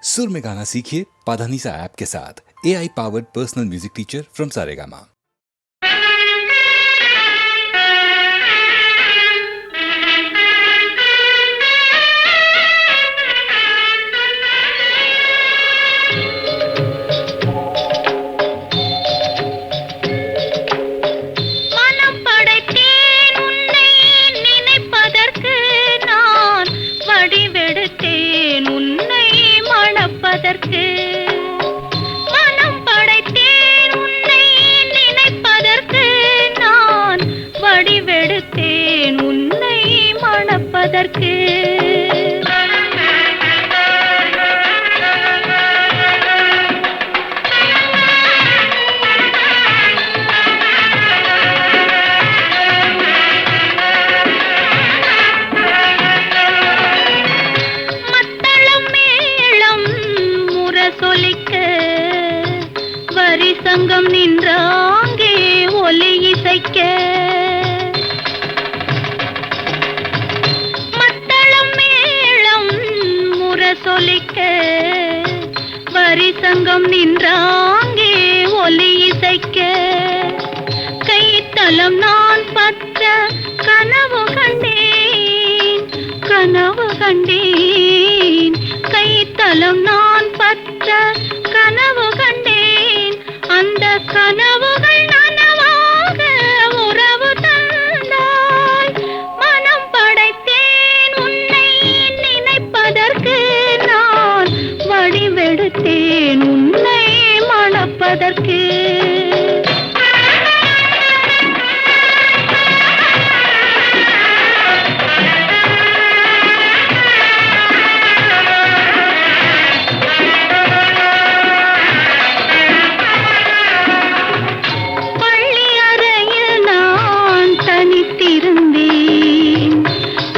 सुर में गाना सीखिए पाधानीसा ऐप के साथ। AI powered personal music teacher from Saregama. சங்கம் நின்றாங்கே ஒலி இசைக்க மத்தளம் மேளம் முரசொலிக்க வரி சங்கம் நின்றாங்கே ஒலி இசைக்க கைத்தலம் நான் பற்ற கனவு கண்டேன் கனவு கண்டேன் கைத்தலம் நான் பற்ற கனவு கண்டேன் அந்த கனவுகள் நனவாக உறவு தந்தாய் மனம் படைத்தேன் உன்னை நினைப்பதற்கு நான் வடிவெடுத்தேன் உன்னை மணப்பதற்கு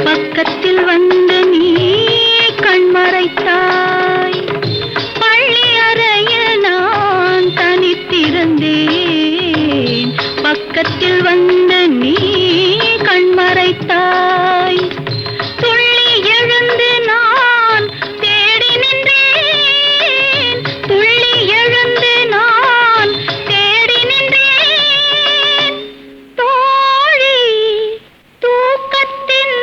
பக்கத்தில் வந்து நீ கண்மறைத்தாய் பள்ளி அறையில் நான் தனித்திருந்தேன் பக்கத்தில் வந்து நீ கண்மறைத்தாய் துள்ளி எழுந்து நான் தேடி நின்றேன் துள்ளி எழுந்து நான் தேடி நின்றேன் தோழி தூக்கத்தின்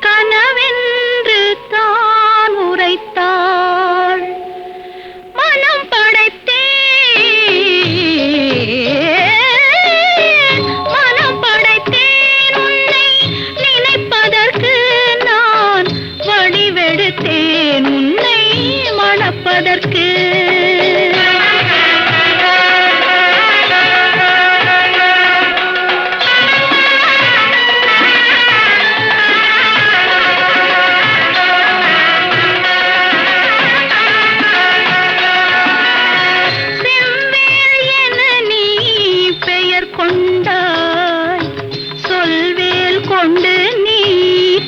கனவென்று தான் உரைத்தாள் மனம் படைத்தேன் உன்னை நினைப்பதற்கு நான் வடிவெடுத்தேன் உன்னை மணப்பதற்கு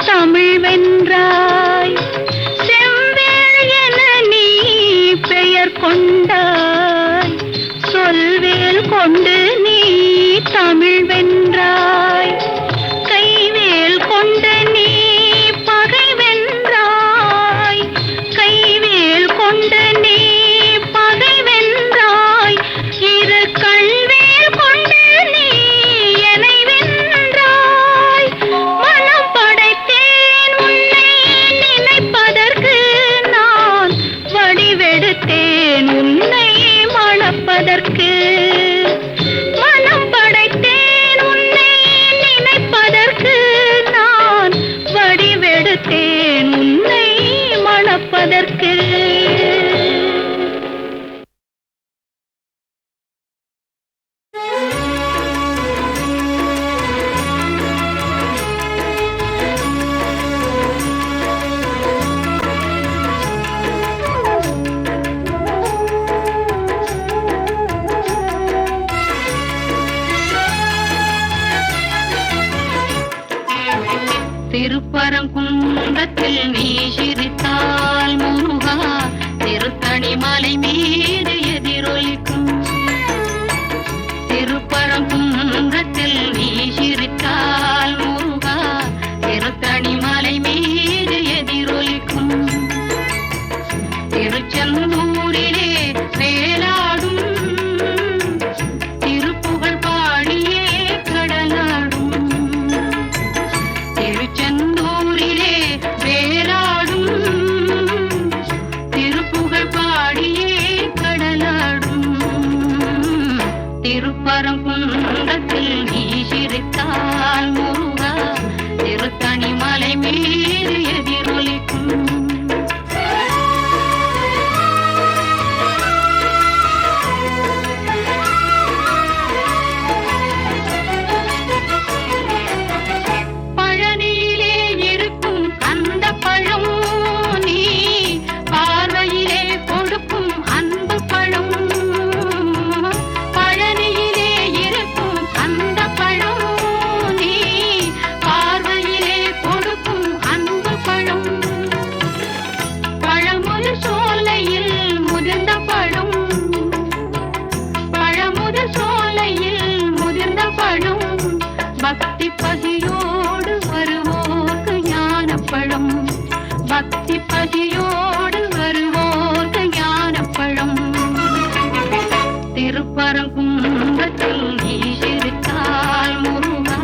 தமிழ் வென்றாய் செவ்வேள் என நீ பெயர் கொண்டாய் சொல்வேல் கொண்டு நீ தமிழ் வென்றாய் கைவேல் கொண்டு நீ பகை வென்றாய் கைவேல் கொண்டு நீ பகை வென்றாய் இரு கண்வேல் கொண்டு நீ என்னை வென்றாய் மனம் படைத்தேன் உன்னை நினைப்பதற்கு நான் வடிவெடுத்தேன் உன்னை மணப்பதற்கு மனம் படைத்தேன் உன்னை நினைப்பதற்கு நான் வடிவெடுத்தேன் உன்னை மணப்பதற்கு திருப்பரங்குன்றத்தில் நீ சிரித்தால் முருகா திருச்செந்தூரிலே வேலாடும் திருப்புகழ் பாடியே கடலாடும் திருச்செந்தூரிலே வேலாடும் திருப்புகழ் பாடியே கடலாடும் திருப்பரங்குன்றத்தில் நீ சிரித்தால் முருகா திருத்தணி மலை மீது எதிரொலிக்கும் பக்தி பசியோடு வருவோர்க்கு ஞானப்பழம் பக்தி பசியோடு வருவோர்க்கு ஞானப்பழம் திருப்பரங்குன்றத்தில் நீ சிரித்தால் முருகா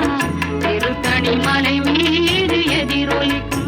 திருத்தணி மலை மீது எதிரொலிக்கும்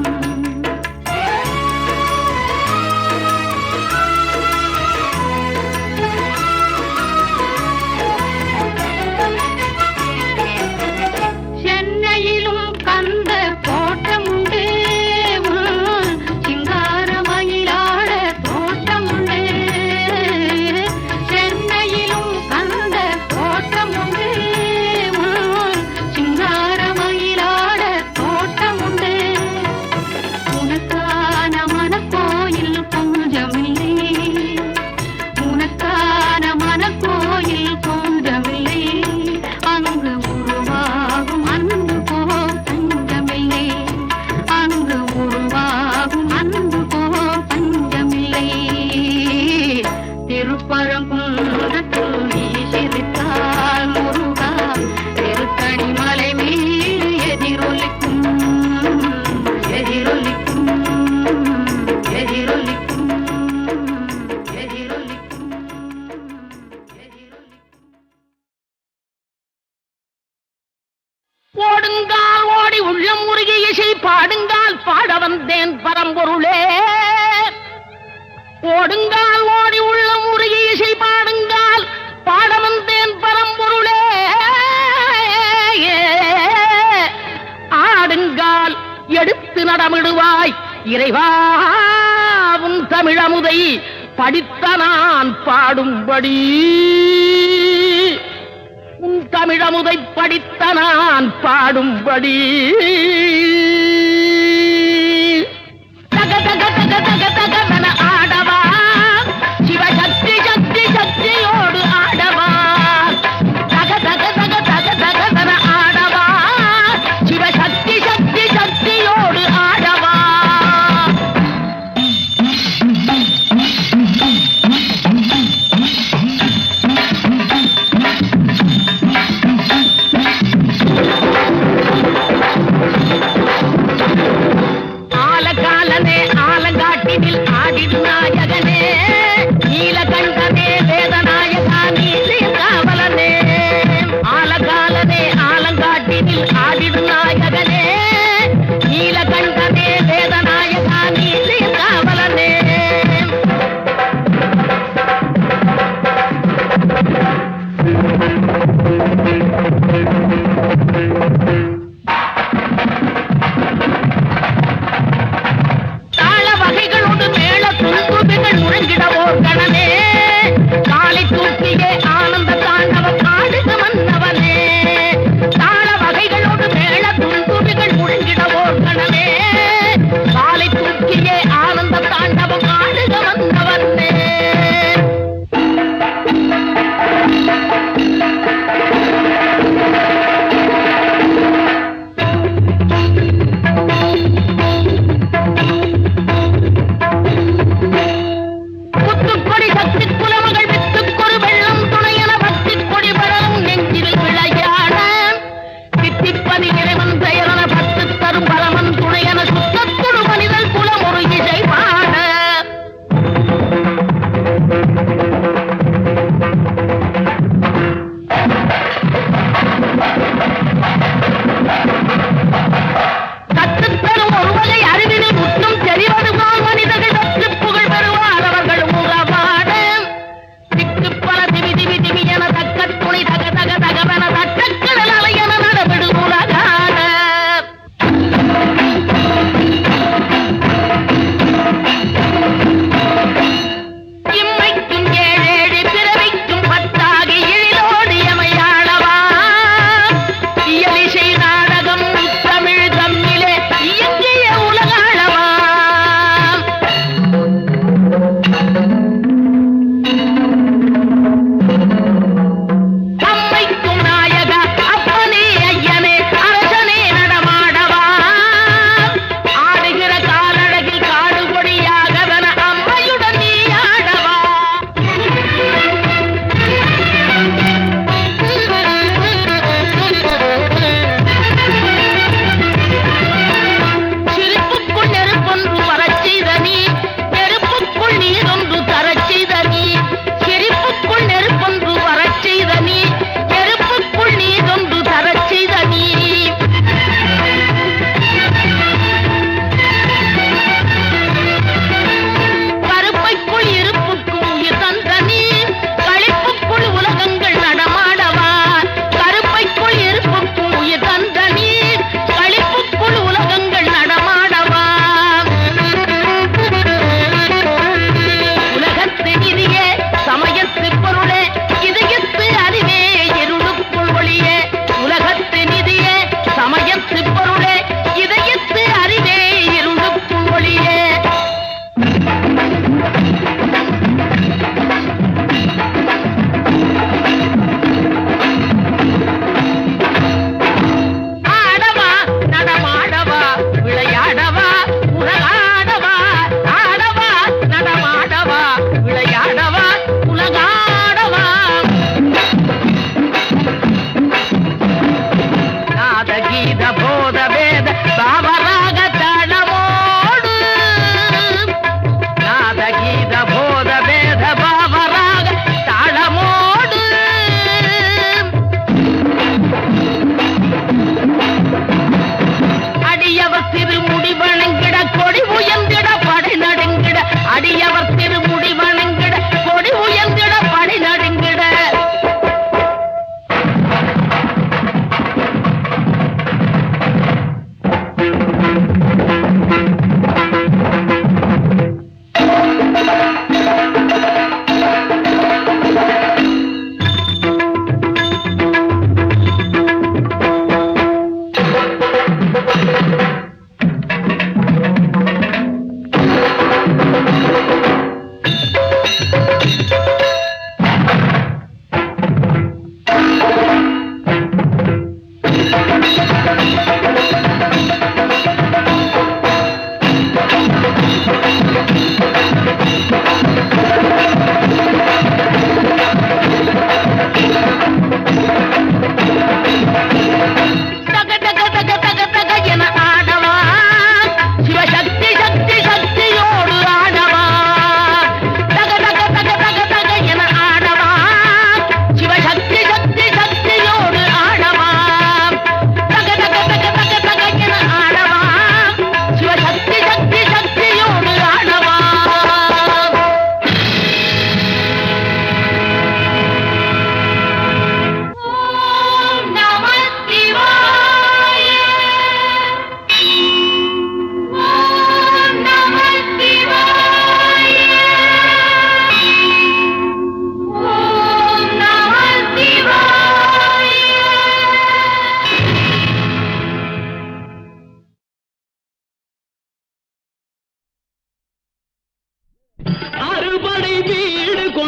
ஓடுங்கால் ஓடி உள்ளம் உருகி இசை பாடுங்கால் பாட வந்தேன் பரம்பொருளே ஓடுங்கால் ஓடி உள்ளம் உருகி இசை பாடுங்கால் பாட வந்தேன் பரம்பொருளே ஆடுங்கால் எடுத்து நடமிடுவாய் இறைவா உன் தமிழமுதை படித்த நான் பாடும்படி உன் தமிழமுதை படித்த நான் பாடும்படி தக தக தக தக தகவன ஆடவா சிவசக்தி சக்தி சக்தியோடு ஆடவா தக தக தக தக தகவன ஆடவா சிவசக்தி சக்தி சக்தியோடு ஆடவா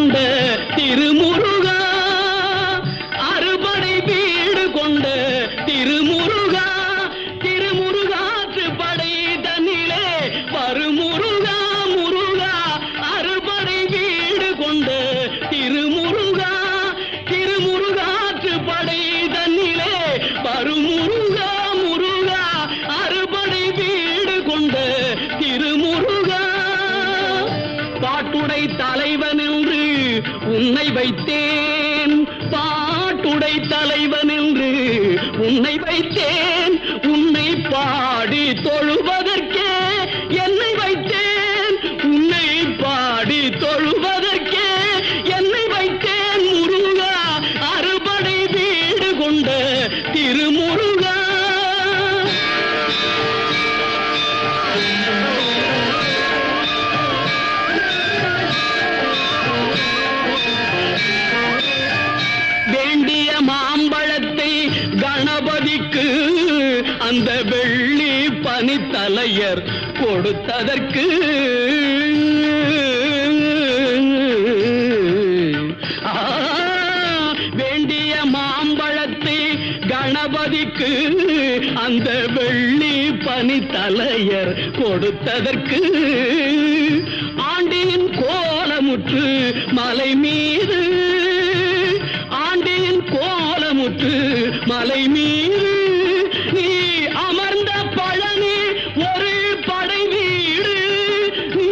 கொண்ட திருமுருகா, அறுபடை வீடு கொண்ட திருமுருகா, திருமுருகாற்று படை தன்னிலே வருமுருகா முருகா, அறுபடை வீடு கொண்ட திருமுருகா, திருமுருகாற்று படை தன்னிலே வருமுருகா முருகா, அறுபடை வீடு கொண்ட திருமுருகா. பாட்டுடை தலைவன் என்று உன்னை வைத்தேன், பாட்டுடை தலைவன் என்று உன்னை வைத்தேன், உன்னை பாடி தொழுவதற்கே என்னை வைத்தேன், உன்னை பாடி தொழுவதற்கே என்னை வைத்தேன் முருகா, அறுபடை வீடு கொண்ட திருமுருகா. வேண்டிய மாம்பழத்தை கணபதிக்கு அந்த வெள்ளி பனித்தலையர் கொடுத்ததற்கு, வேண்டிய மாம்பழத்தை கணபதிக்கு அந்த வெள்ளி பனித்தலையர் கொடுத்ததற்கு, ஆண்டின் கோலமுற்று மலை மீது, ஆண்டின் கோலமுற்று மலை மீது நீ அமர்ந்த பழனி ஒரு படை வீடு, நீ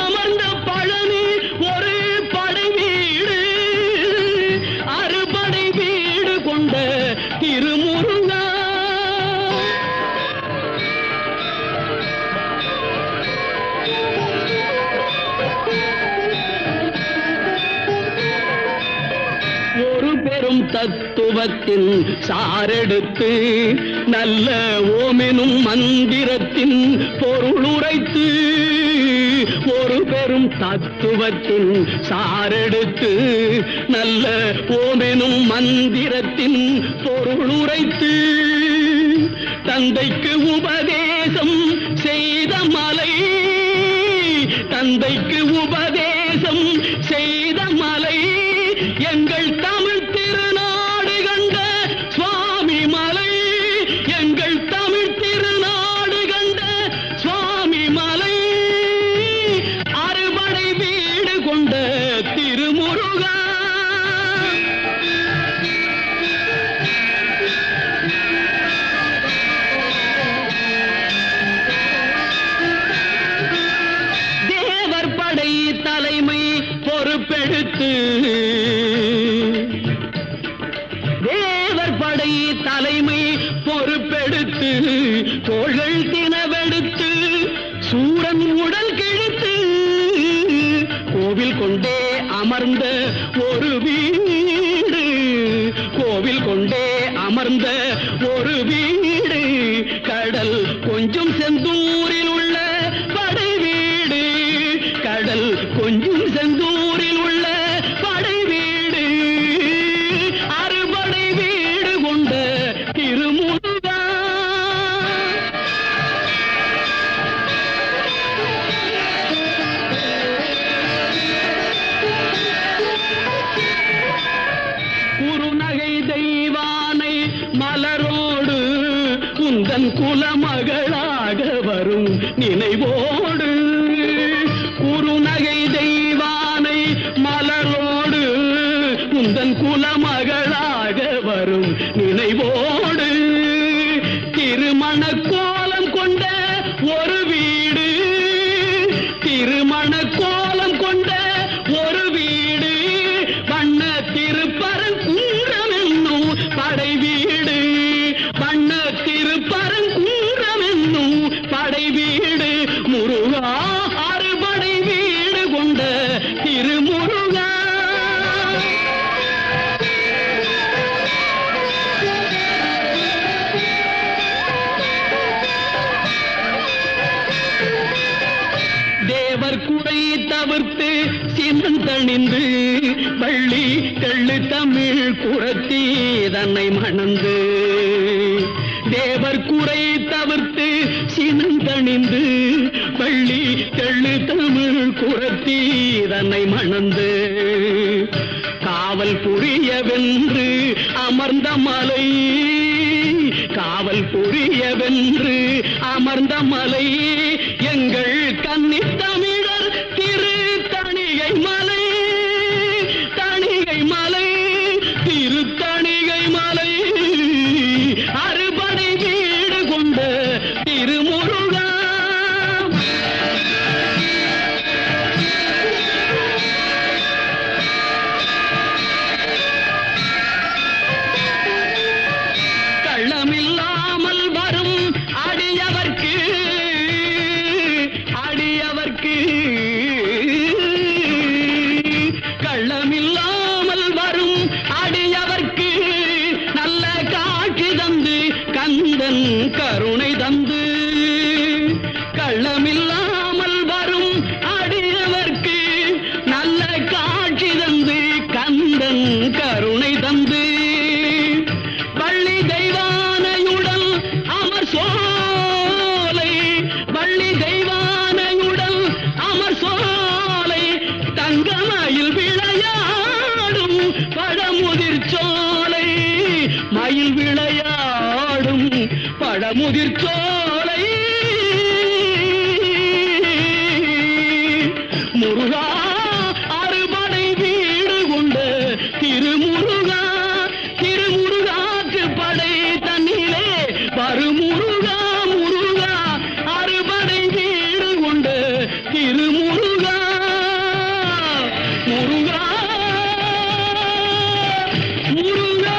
அமர்ந்த பழனி ஒரு படை வீடு, அறுபடை வீடு கொண்ட திருமுருகா. ஒரு பெரும் தத்துவத்தின் சாரெடுத்து நல்ல ஓமெனும் மந்திரத்தின் பொருள் உரைத்து, ஒரு பெரும் தத்துவத்தின் சாரெடுத்து நல்ல ஓமெனும் மந்திரத்தின் பொருள் உரைத்து, தந்தைக்கு உபதேசம் செய்த மலை, தந்தைக்கு உபதேசம் செய்த மலை, எங்கள் தமிழ் திருநாடு கண்ட சுவாமி மலை, எங்கள் தமிழ் திருநாடு கண்ட சுவாமி மலை, அறுபடை வீடு கொண்ட திருமுருகா. தேவர் படை தலைமை பொறுப்பெடுத்து, தேவர் படை தலைமை பொறுப்பெடுத்து, தோள்கள் தினவெடுத்து சூரன் உடல் கிழித்து, கோவில் கொண்டே அமர்ந்த ஒரு வீடு, கோவில் கொண்டே அமர்ந்த ஒரு வீடு, கடல் கொஞ்சம் செந்தூரில் உள்ள படை வீடு, கடல் கொஞ்சம் செந்தூரில் உள்ள படை வீடு, அறுபடை வீடு கொண்ட திருமுருகா. குறுநகை தெய்வானை மலரோடு உந்தன் குலமகளாக வரும் நினைவோடு, குறுநகை தெய்வானை மலரோடு உந்தன் குலமகளாக வரும் நினைவோடு, திருமண கோலம் கொண்ட ஒரு வீடு, திருமண கோலம் கொண்ட ஒரு வீடு, வண்ண திருப்பரங்குன்றம் என்னும் படை வீடு, வண்ண திருப்பரங்குன்றம் என்னும் படை வீடு, முருகா அறுபடை வீடு கொண்ட திருமுருகா. தேவர் குடை தவிர்த்து சினந்தணிந்து, வள்ளி தெள்ளு தமிழ் குரத்தி தன்னை மணந்து, தேவர் குறை தவிர்த்து சினந்தணிந்து வள்ளி தெள்ளு தமிழ் குரத்தி தன்னை மணந்து காவல் புரியவென்று அமர்ந்த மலை காவல் புரியவென்று அமர்ந்த மலை எங்கள் கன்னித் தமிழர் திரு தணிகை மலை தணிகை மலை திரு தணிகை மலை அறுபடை வீடு கொண்ட திருமுருகா கள்ளமில்லாமல் வரும் அடியவர்க்கு அடியவர்க்கு கள்ளமில்லாமல் வரும் அடியவர்க்கு நல்ல காட்சி தந்து கந்தன் கருணை தந்து கள்ளமில்லாமல் வரும் அடியவர்க்கு நல்ல காட்சி தந்து கந்தன் கருணை தந்து வள்ளி தெய்வானையுடன் அமர் சோலை வள்ளி தெய்வானையுடன் அமர் சோலை தங்கமயில் விளையாடும் பழமுதிர் சோலை மயில் விளையாடும் பழமுதிர் சோலை முருகா அறுபடை வீடு கொண்ட திருமுருகா திருமுருகாற்று படை தன்னிலே வருமுருகா முருகா அறுபடை வீடு கொண்ட திருமுருகா முருகா முருகா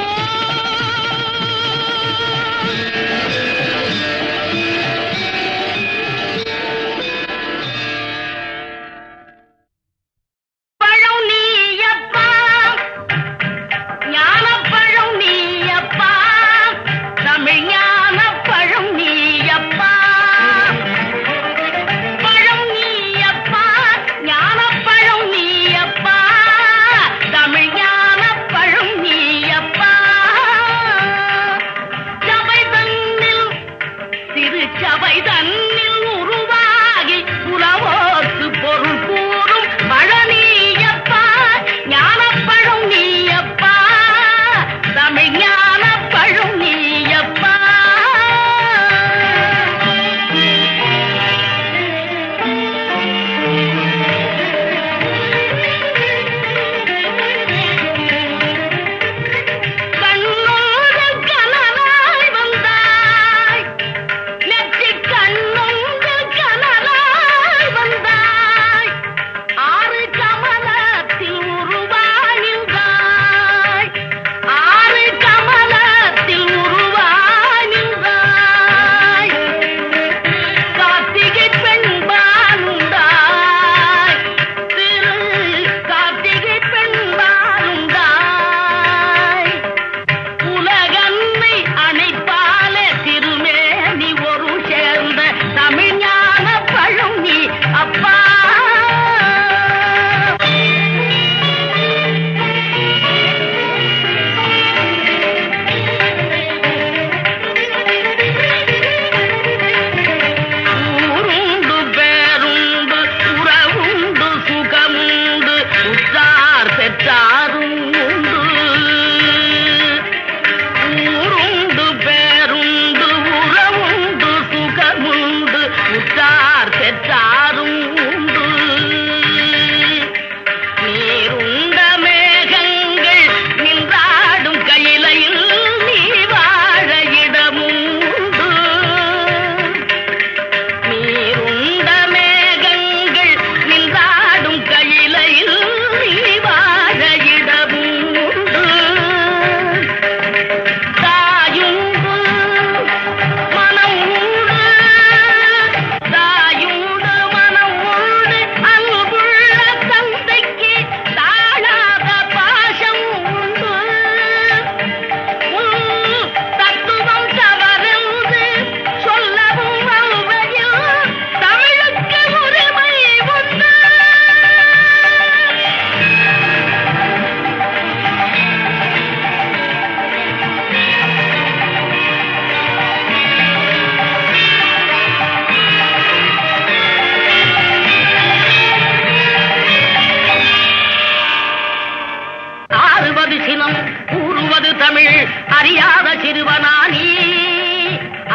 சிறுவனானி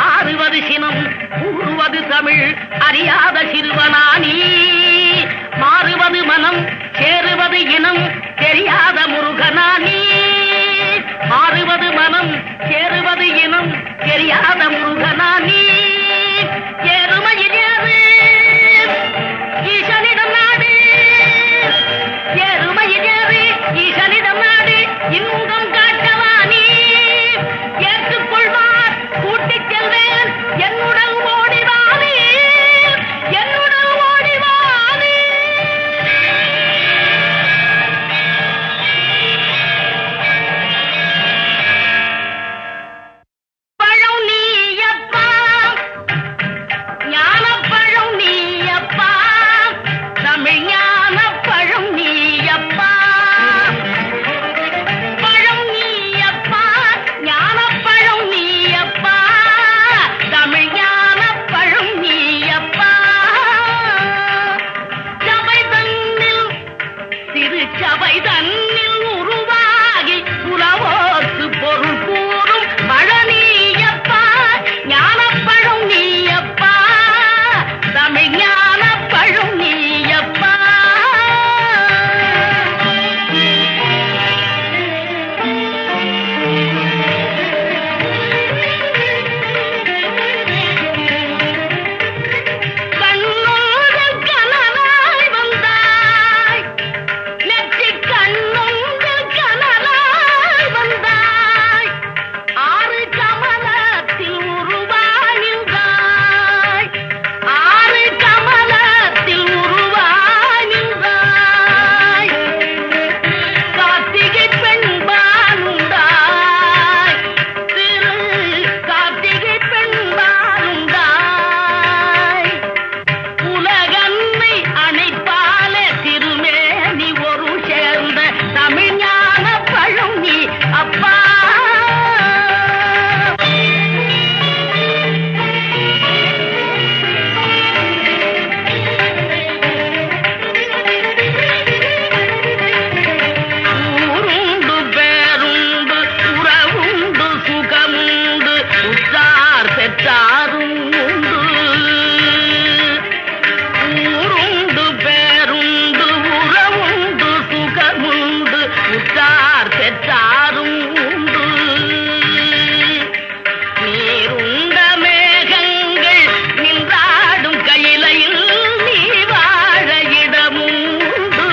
ஆறுவது சினம் கூறுவது தமிழ் அறியாத சிறுவனானி மாறுவது மனம் சேருவது இனம் தெரியாத முருகனானி மாறுவது மனம் சேருவது இனம் தெரியாத முருகனானி ஏறுமையில் ஏறு ஈசனிடம் நாடு ஏறுமையில் ஏறு ஈசனிடம் நாடு இன்பம் காட்டவானி ஏற்றுக்கொள்வார் கூட்டிச் செல்வேன் என்னுடன் ஓடிவானி என்னுடன் ஓடிவானி பழம் நீயப்பா ஞானப்பழம் நீயப்பா தமிழ் ஞானப்பழம் நீயப்பா பழம் நீயப்பா ஞானப்பழம் நீயப்பா தமிழ் ஞானப்பழம் நீயப்பா சபை தன்னில் திருச்சபை தன்னில் உருவாகி உலவோர்க்கு பொருள் கூறும் பழனியப்பா ஞானப்பழம் நீயப்பா தமிழ் ஞானப்பழம் நீயப்பா கண்ணோடு கனலாய் வந்தாய் நெற்றிக் கண்ணொன்று கனலாய் வந்தாய் ஆறு கமலத்தில் உருவானின்றாய் ஆறு கமலத்தில் உருவானின்றாய் கார்த்திகை பெண்பாலுண்டாய் திரு கார்த்திகை பெண்பாலுண்டாய் உலகன்னை அணைப்பால திருமேனி ஒரு சேர்ந்த தமிழ் ஞான பழம் நீ அப்பா ஊருண்டு பேருண்டு உறவுண்டு சுகமுண்டு உற்றார் பெற்றாரும் உண்டு ஊருண்டு பேருண்டு உறவுண்டு சுகமுண்டு உற்றார் பெற்றாரும் உண்டு நீருண்ட மேகங்கள் நின்றாடும் கையிலையில் நீ வாழ இடமும் உண்டு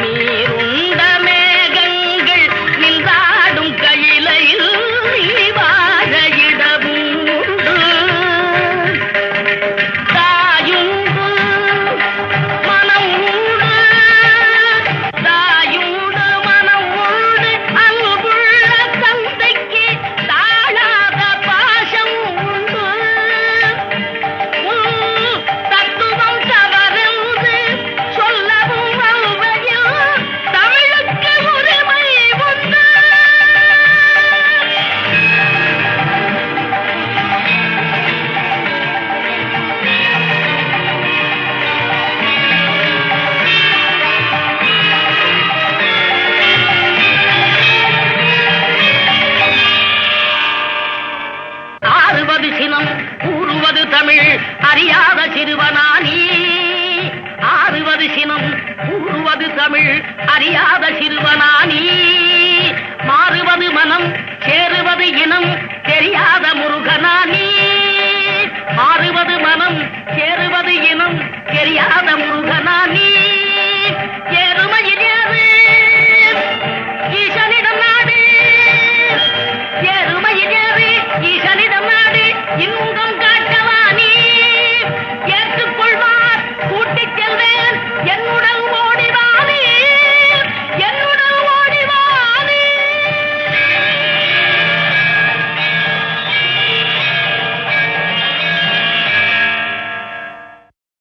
நீருண்ட மேகங்கள் நின்றாடும் கையிலையில் நீ வாழ இடமும் உண்டு தாயுண்டு மனம் உண்டு தாயுண்டு மனம் உண்டு அன்புள்ள தந்தைக்கு தாழாத பாசம் உண்டு தத்துவம் தவறென்று சொல்லவும் அல்வையில் தமிழுக்கு உரிமை உண்டு ஆறுவது சினம் கூறுவது தமிழ் அறியாத சிறுவனானி ஆறுவது சினம் கூறுவது தமிழ் அறியாத சிறுவனானி மாறுவது மனம் சேருவது இனம் தெரியாத முருகனானி மாறுவது மனம் சேருவது இனம் தெரியாத முருகனானி